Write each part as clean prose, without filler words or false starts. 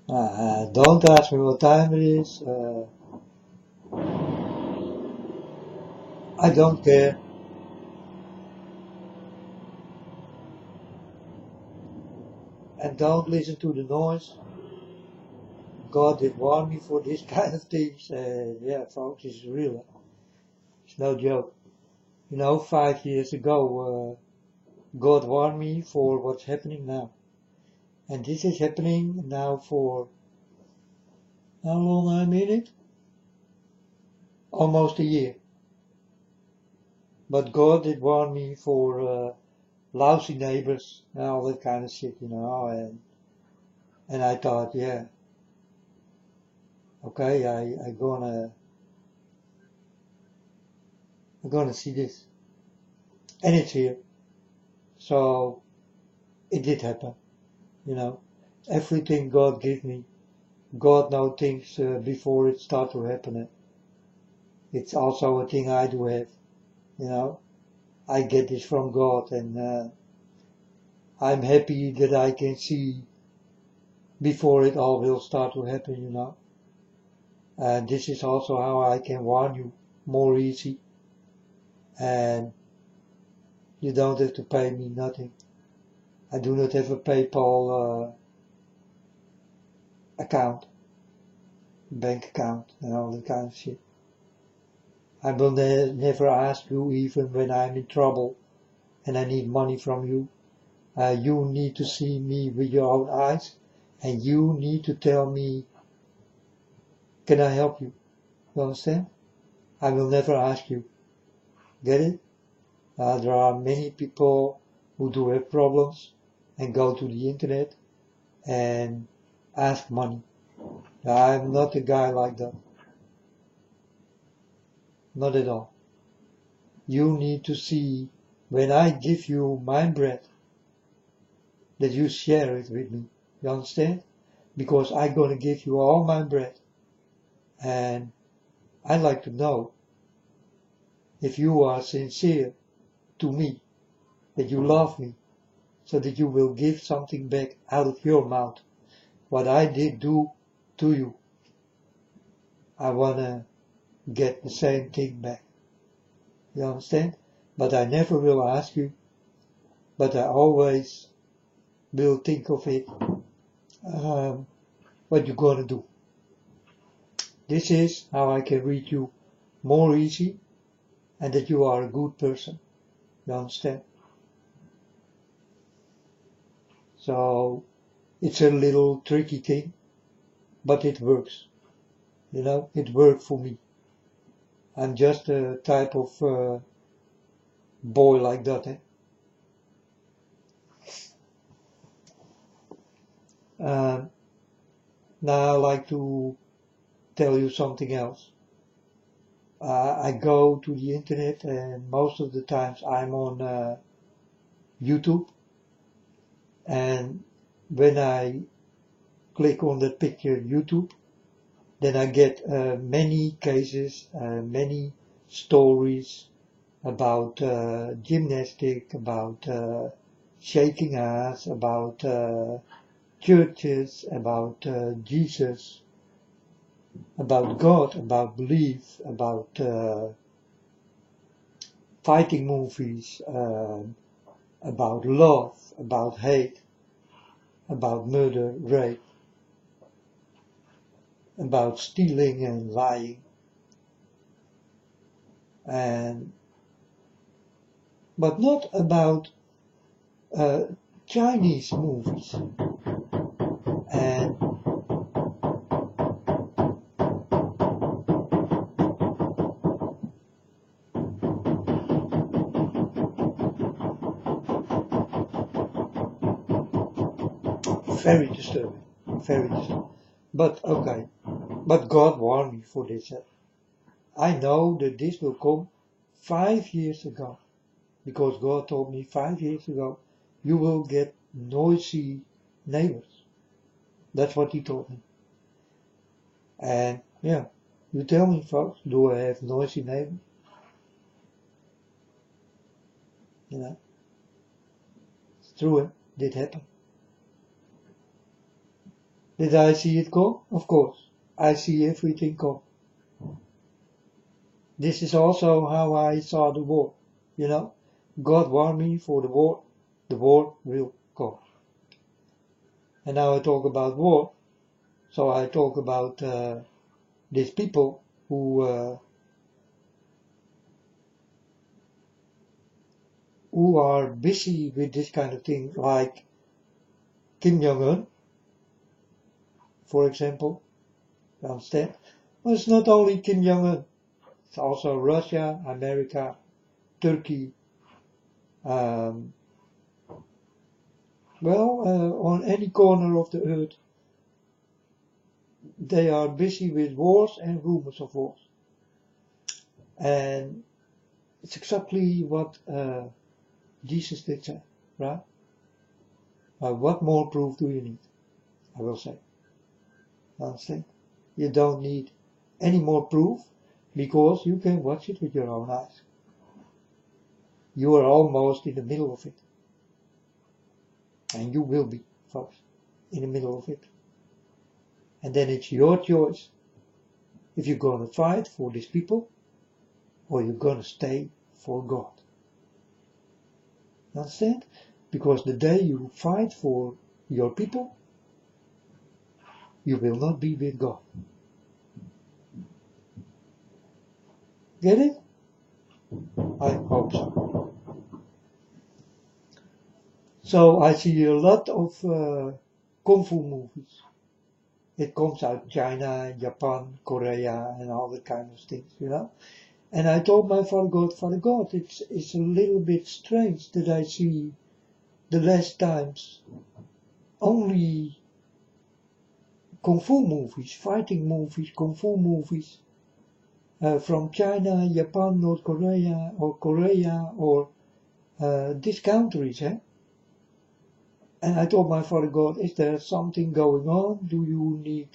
Don't ask me what time it is. I don't care. And don't listen to the noise. God did warn me for this kind of things. Yeah, folks, it's real. It's no joke. 5 years ago, God warned me for what's happening now. And this is happening now for how long I'm in it? Almost a year. But God did warn me for lousy neighbors and all that kind of shit, and I thought, yeah, okay, I'm gonna see this. And it's here. So it did happen, you know. Everything God gave me, God knows things before it start to happen. It's also a thing I do have, you know. I get this from God, and I'm happy that I can see before it all will start to happen. And this is also how I can warn you more easy, and you don't have to pay me nothing. I do not have a PayPal account, bank account, and all that kind of shit. I will never ask you even when I'm in trouble and I need money from you. You need to see me with your own eyes, and you need to tell me, can I help you? You understand? I will never ask you. Get it? There are many people who do have problems and go to the internet and ask money. I'm not a guy like that. Not at all. You need to see when I give you my bread that you share it with me. You understand? Because I'm going to give you all my bread. And I'd like to know if you are sincere to me, that you love me, so that you will give something back out of your mouth. What I did do to you, I want to get the same thing back. You understand? But I never will ask you, but I always will think of it, what you're going to do. This is how I can read you more easy, and that you are a good person. You understand? So it's a little tricky thing, but it works. It worked for me. I'm just a type of boy like that. Um, Now I like to tell you something else. I go to the internet, and most of the times I'm on YouTube, and when I click on that picture YouTube, then I get many cases, many stories about gymnastic, about shaking hands, about churches, about Jesus, about God, about belief, about fighting movies, about love, about hate, about murder, rape, about stealing and lying, and but not about uh, Chinese movies. And very disturbing, very disturbing. But okay, but God warned me for this. I know that this will come 5 years ago, because God told me 5 years ago, you will get noisy neighbors. That's what He told me. And yeah, you tell me, folks, do I have noisy neighbors? You know, it's true, it did happen. Did I see it come? Of course. I see everything come. This is also how I saw the war. You know, God warned me for the war. The war will come. And now I talk about war. So I talk about these people who are busy with this kind of thing, like Kim Jong-un, for example. You understand? Well, it's not only Kim Jong-un. It's also Russia, America, Turkey. On any corner of the earth, they are busy with wars and rumors of wars. And it's exactly what Jesus did say, right? What more proof do you need? I will say. Understand? You don't need any more proof because you can watch it with your own eyes. You are almost in the middle of it. And you will be, folks, in the middle of it. And then it's your choice if you're going to fight for these people or you're going to stay for God. Understand? Because the day you fight for your people, you will not be with God. Get it? I hope so. So I see a lot of kungfu movies. It comes out China, Japan, Korea, and all that kind of things, you know. And I told my Father God, it's a little bit strange that I see the last times only kung fu movies, fighting movies, kung fu movies from China, Japan, North Korea, or these countries, eh? And I told my Father God, is there something going on? Do you need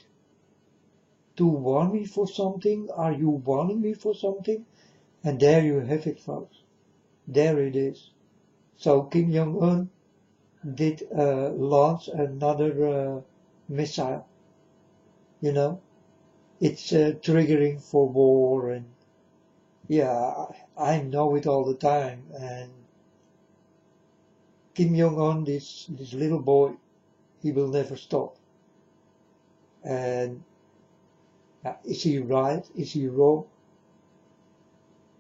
to warn me for something? Are you warning me for something? And there you have it, folks. There it is. So Kim Jong-un did launch another missile. You know, it's triggering for war, and yeah, I know it all the time. And Kim Jong-un, this little boy, he will never stop. And is he right? Is he wrong?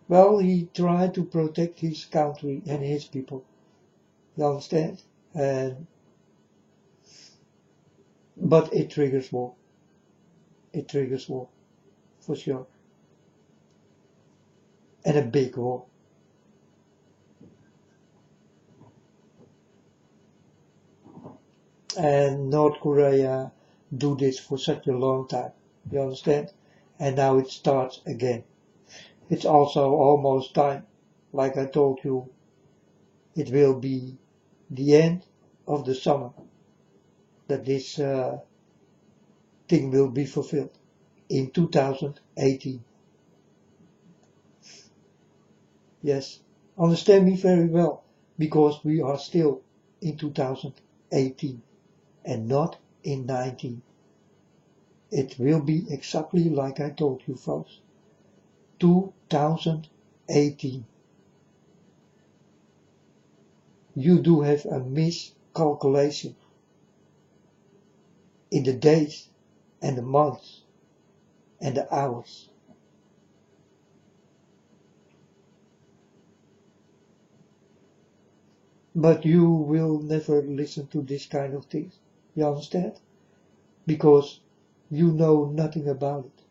Well, he tried to protect his country and his people. You understand? But it triggers war. It triggers war, for sure. And a big war. And North Korea do this for such a long time. You understand? And now it starts again. It's also almost time. Like I told you, it will be the end of the summer that this thing will be fulfilled in 2018. Yes, understand me very well, because we are still in 2018 and not in 19. It will be exactly like I told you, folks. 2018. You do have a miscalculation in the days and the months and the hours. But you will never listen to this kind of things. You understand? Because you know nothing about it.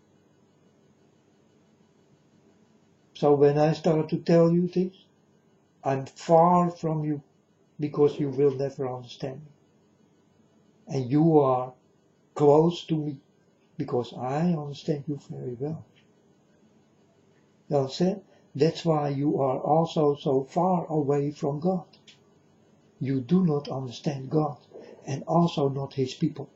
So when I start to tell you things, I'm far from you, because you will never understand me. And you are close to me, because I understand you very well. You understand? That's why you are also so far away from God. You do not understand God, and also not His people.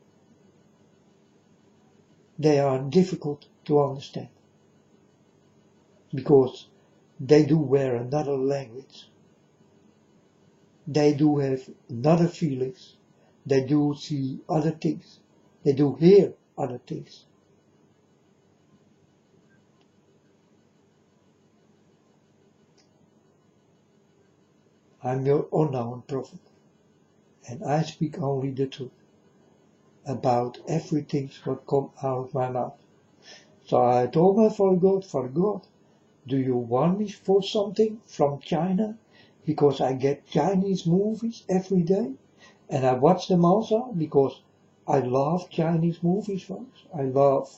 They are difficult to understand, because they do wear another language. They do have another feelings. They do see other things. They do hear other things. I'm your unknown prophet, and I speak only the truth about everything what come out of my mouth. So I told my Father God, do you want me for something from China? Because I get Chinese movies every day, and I watch them also because I love Chinese movies, folks. I love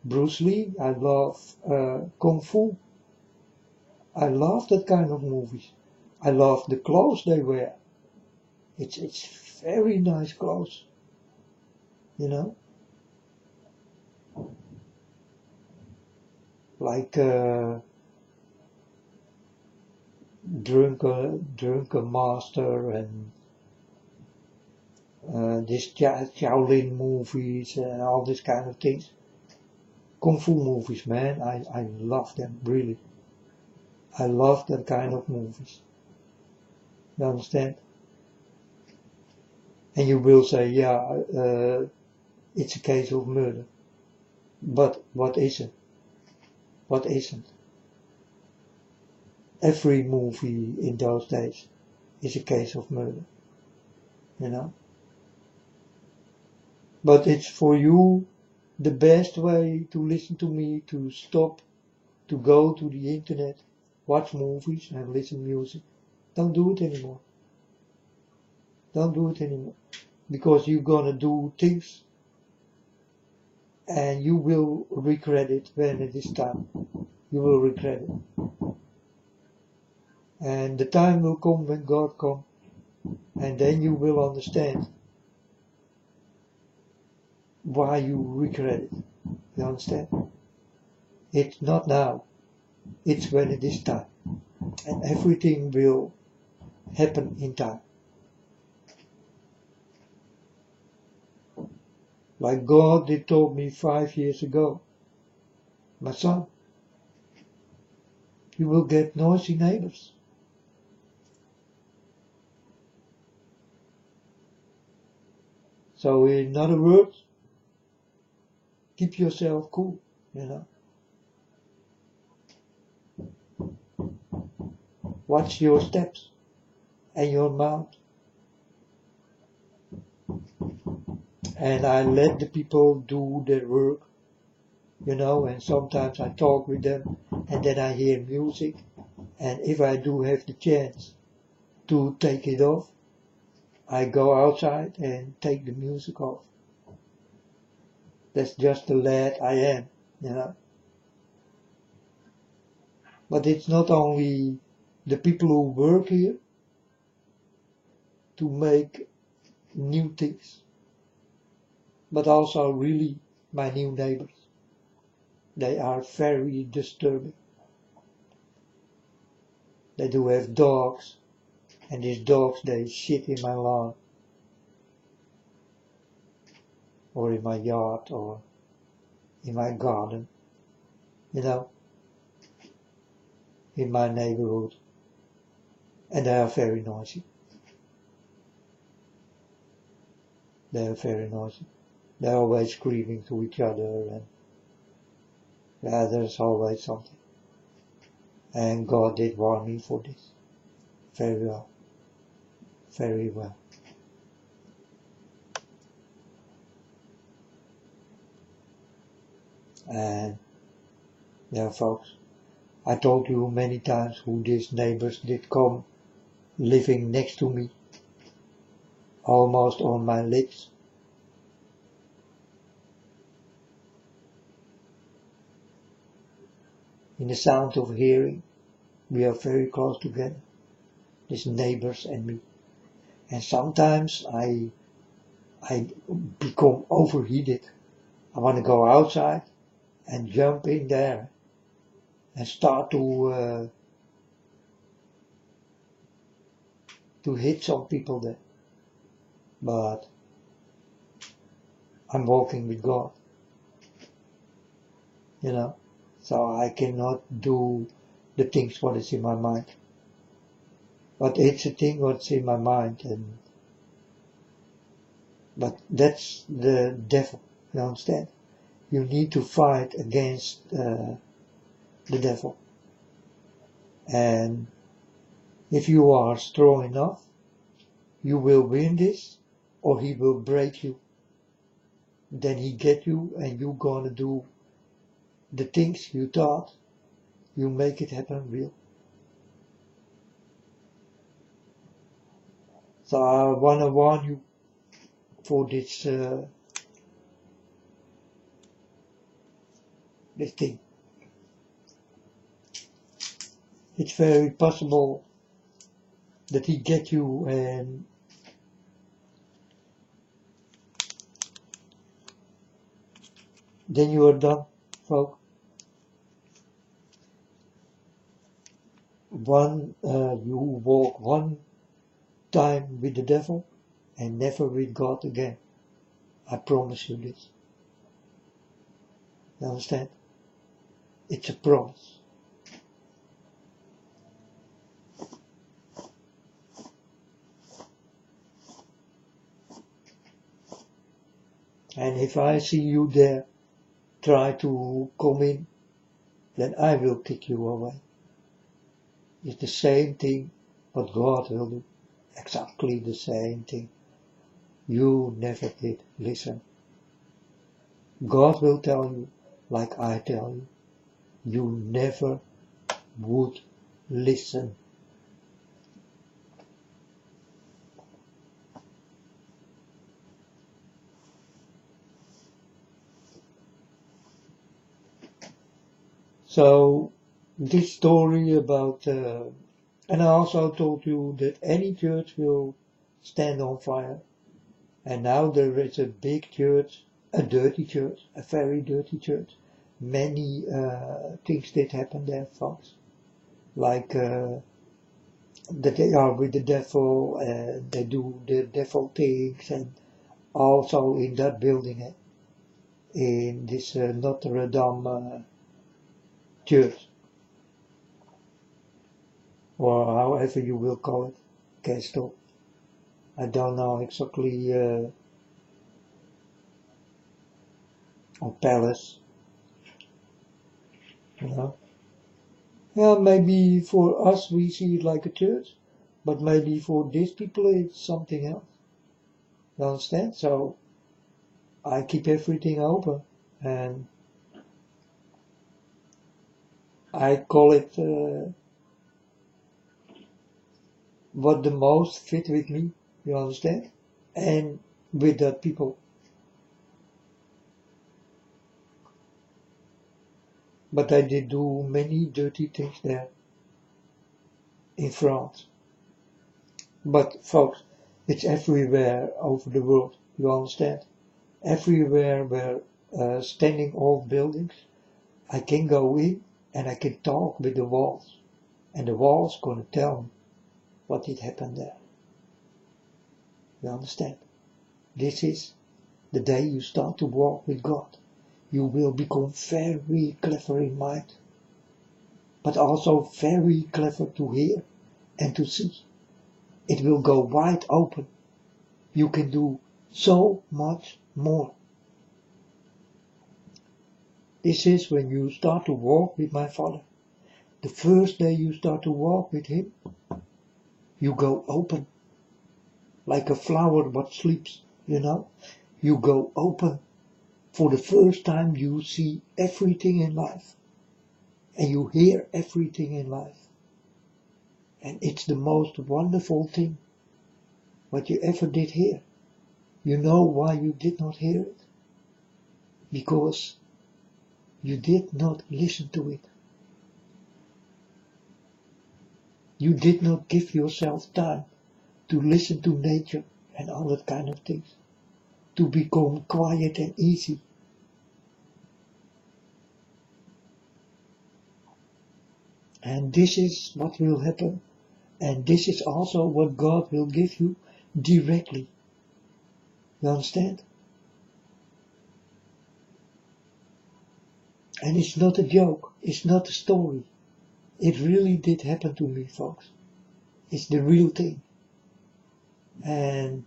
Bruce Lee, I love Kung Fu. I love that kind of movies. I love the clothes they wear. It's very nice clothes, you know. Like Drunken Master and this Shaolin movies and all this kind of things. Kung Fu movies, man, I love them, really. I love that kind of movies. You understand? And you will say, yeah, it's a case of murder. But what isn't? What isn't? Every movie in those days is a case of murder. You know? But it's for you the best way to listen to me, to stop, to go to the internet, watch movies and listen music. Don't do it anymore. Don't do it anymore. Because you're gonna do things and you will regret it when it is time. You will regret it. And the time will come when God comes, and then you will understand why you regret it. You understand? It's not now. It's when it is time. And everything will happen in time. Like God did told me 5 years ago, my son, you will get noisy neighbors. So in other words, keep yourself cool, you know. Watch your steps and your mouth. And I let the people do their work, you know, and sometimes I talk with them and then I hear music. And if I do have the chance to take it off, I go outside and take the music off. That's just the lad I am, you know. But it's not only the people who work here to make new things, but also really my new neighbors. They are very disturbing. They do have dogs, and these dogs, they shit in my lawn, or in my yard, or in my garden, you know, in my neighborhood. And they are very noisy. They are very noisy. They're always screaming to each other, and yeah, there's always something. And God did warn me for this. Very well. Very well. And yeah, folks, I told you many times who these neighbors did come living next to me, almost on my lips. In the sound of hearing, we are very close together, these neighbors and me. And sometimes I become overheated. I want to go outside and jump in there and start to hit some people there. But I'm walking with God, you know, so I cannot do the things what is in my mind. But it's a thing what's in my mind, and But that's the devil, you understand? You need to fight against the devil. And if you are strong enough, you will win this, or he will break you. Then he get you, and you gonna do the things you thought. You make it happen real. So I wanna warn you for this thing. It's very possible that he get you, and then you are done, folks. You walk one time with the devil and never with God again. I promise you this. You understand? It's a promise. And if I see you there, try to come in, then I will kick you away. It's the same thing what God will do. Exactly the same thing. You never did listen. God will tell you, like I tell you, you never would listen. So, this story about, and I also told you that any church will stand on fire. And now there is a big church, a dirty church, a very dirty church. Many things did happen there, folks. Like that they are with the devil, and they do the devil things, and also in that building, in this Notre Dame church, or however you will call it, castle. I don't know exactly, or palace, you know. Yeah, maybe for us we see it like a church, but maybe for these people it's something else. You understand? So I keep everything open, and I call it what the most fit with me, you understand? And with the people. But I did do many dirty things there in France. But folks, it's everywhere over the world, you understand? Everywhere where standing old buildings, I can go in and I can talk with the walls. And the walls gonna tell me what did happen there. You understand? This is the day you start to walk with God. You will become very clever in mind, but also very clever to hear and to see. It will go wide open. You can do so much more. This is when you start to walk with my Father. The first day you start to walk with Him, you go open, like a flower what sleeps, you know. You go open. For the first time you see everything in life. And you hear everything in life. And it's the most wonderful thing what you ever did hear. You know why you did not hear it? Because you did not listen to it. You did not give yourself time to listen to nature and all that kind of things. To become quiet and easy. And this is what will happen. And this is also what God will give you directly. You understand? And it's not a joke. It's not a story. It really did happen to me, folks. It's the real thing. And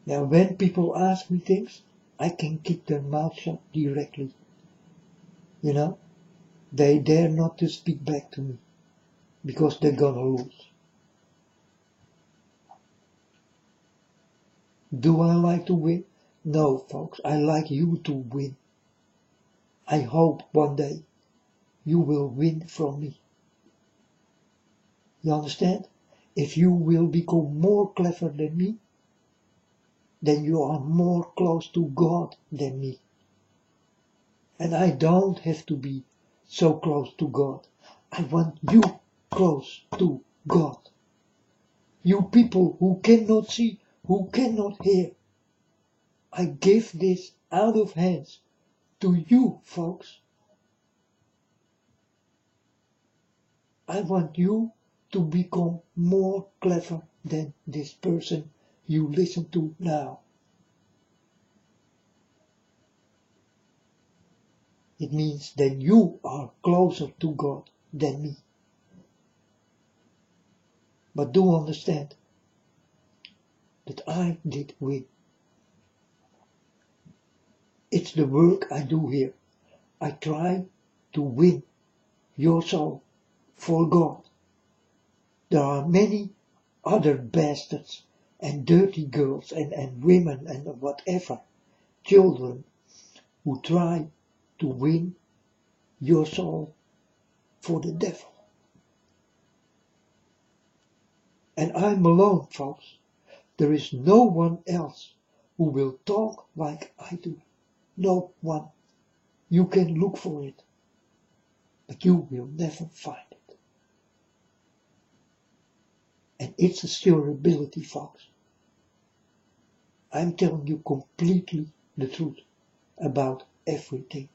Now when people ask me things, I can keep their mouth shut directly. You know, they dare not to speak back to me, because they're gonna lose. Do I like to win? No, folks, I like you to win. I hope one day you will win from me. You understand? If you will become more clever than me, then you are more close to God than me. And I don't have to be so close to God. I want you close to God. You people who cannot see, who cannot hear. I give this out of hands to you, folks. I want you to become more clever than this person you listen to now. It means that you are closer to God than me. But do understand that I did win. It's the work I do here. I try to win your soul for God. There are many other bastards and dirty girls and women and whatever, children, who try to win your soul for the devil. And I'm alone, folks. There is no one else who will talk like I do. No one. You can look for it, but you will never find it. And it's a sure ability, folks. I'm telling you completely the truth about everything.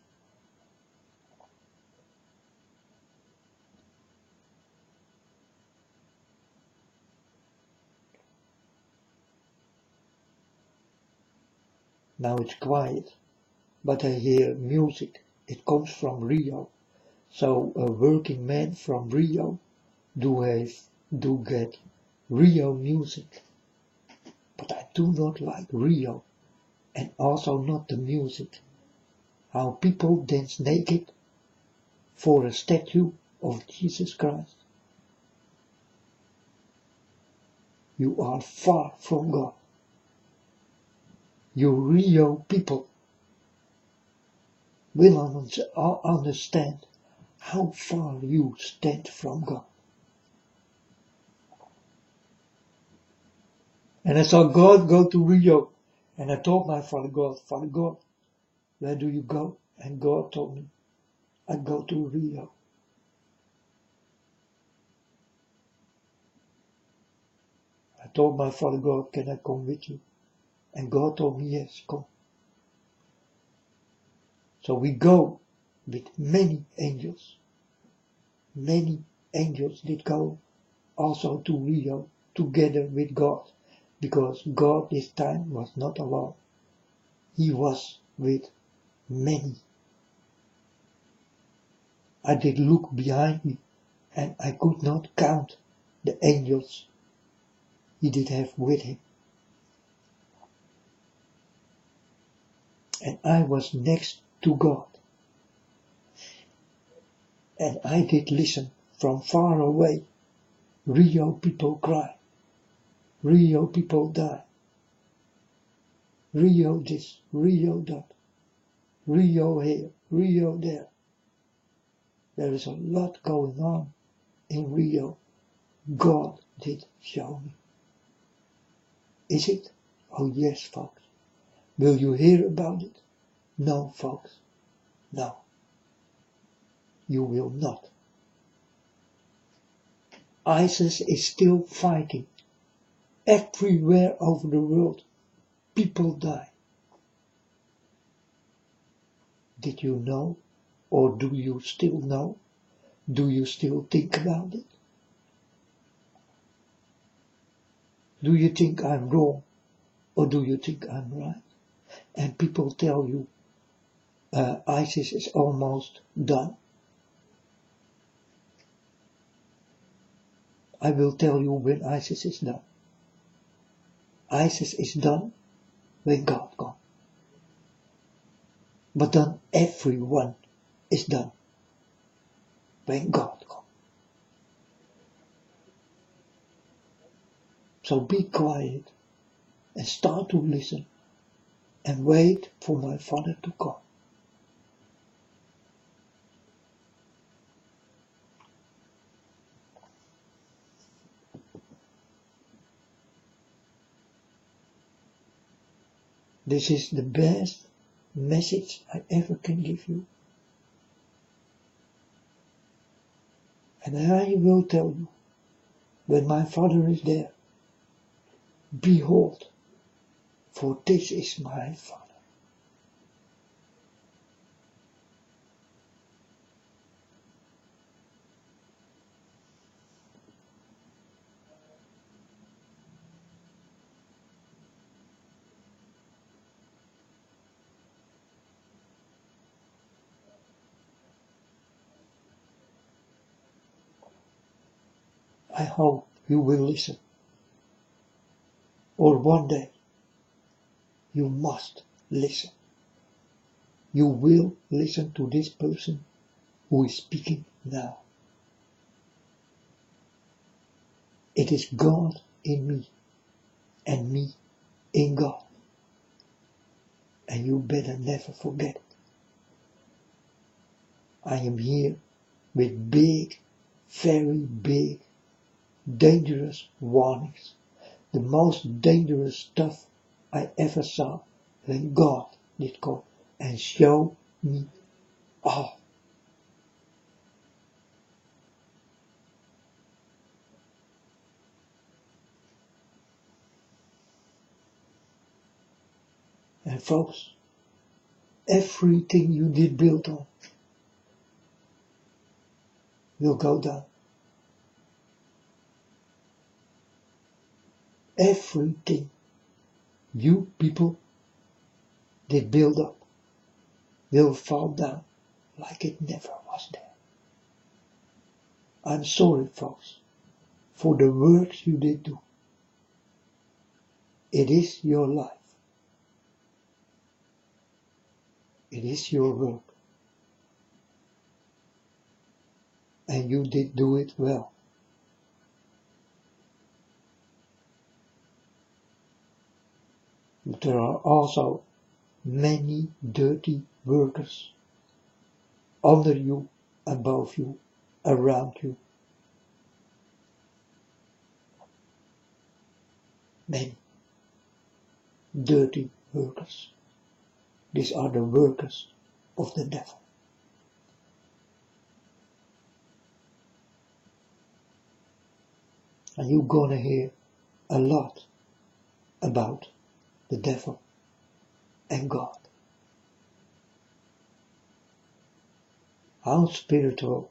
Now it's quiet, but I hear music. It comes from Rio. So a working man from Rio do get Rio music. But I do not like Rio, and also not the music. How people dance naked for a statue of Jesus Christ. You are far from God. You Rio people will understand how far you stand from God. And I saw God go to Rio, and I told my Father God, where do you go? And God told me, I go to Rio. I told my Father God, can I come with you? And God told me, yes, come. So we go with many angels. Many angels did go also to Rio together with God, because God this time was not alone. He was with many. I did look behind me, and I could not count the angels he did have with him. And I was next to God. And I did listen from far away. Rio people cry. Rio people die. Rio this, Rio that. Rio here, Rio there. There is a lot going on in Rio. God did show me. Is it? Oh yes, folks. Will you hear about it? No, folks. No. You will not. ISIS is still fighting. Everywhere over the world, people die. Did you know? Or do you still know? Do you still think about it? Do you think I'm wrong? Or do you think I'm right? And people tell you ISIS is almost done. I will tell you when ISIS is done. ISIS is done when God comes. But then everyone is done when God comes. So be quiet and start to listen and wait for my Father to come. This is the best message I ever can give you. And I will tell you, when my Father is there, behold, for this is my Father. I hope you will listen. Or one day, you must listen. You will listen to this person who is speaking now. It is God in me and me in God. And you better never forget it. I am here with big, very big, dangerous warnings. The most dangerous stuff I ever saw when God did come and show me all. And folks, everything you did build on will go down. Everything you people did build up will fall down like it never was there. I'm sorry, folks, for the works you did do. It is your life. It is your work. And you did do it well. But there are also many dirty workers under you, above you, around you. Many dirty workers. These are the workers of the devil. And you're gonna hear a lot about the devil and God. How spiritual,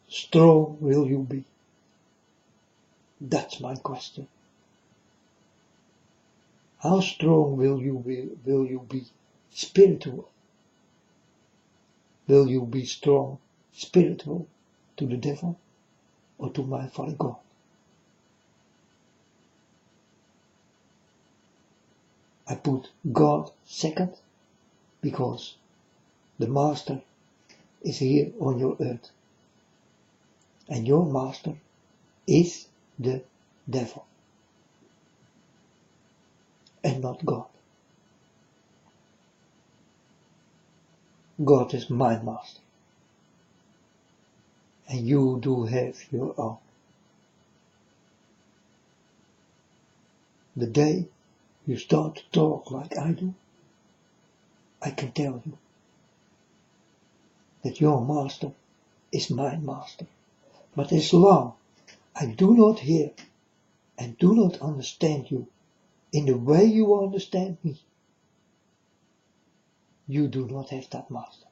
strong will you be? That's my question. How strong will you be spiritual? Will you be strong spiritual to the devil or to my Father God? I put God second because the master is here on your earth. And your master is the devil and not God. God is my master. And you do have your own. The day you start to talk like I do, I can tell you that your master is my master. But as long I do not hear and do not understand you in the way you understand me, you do not have that master.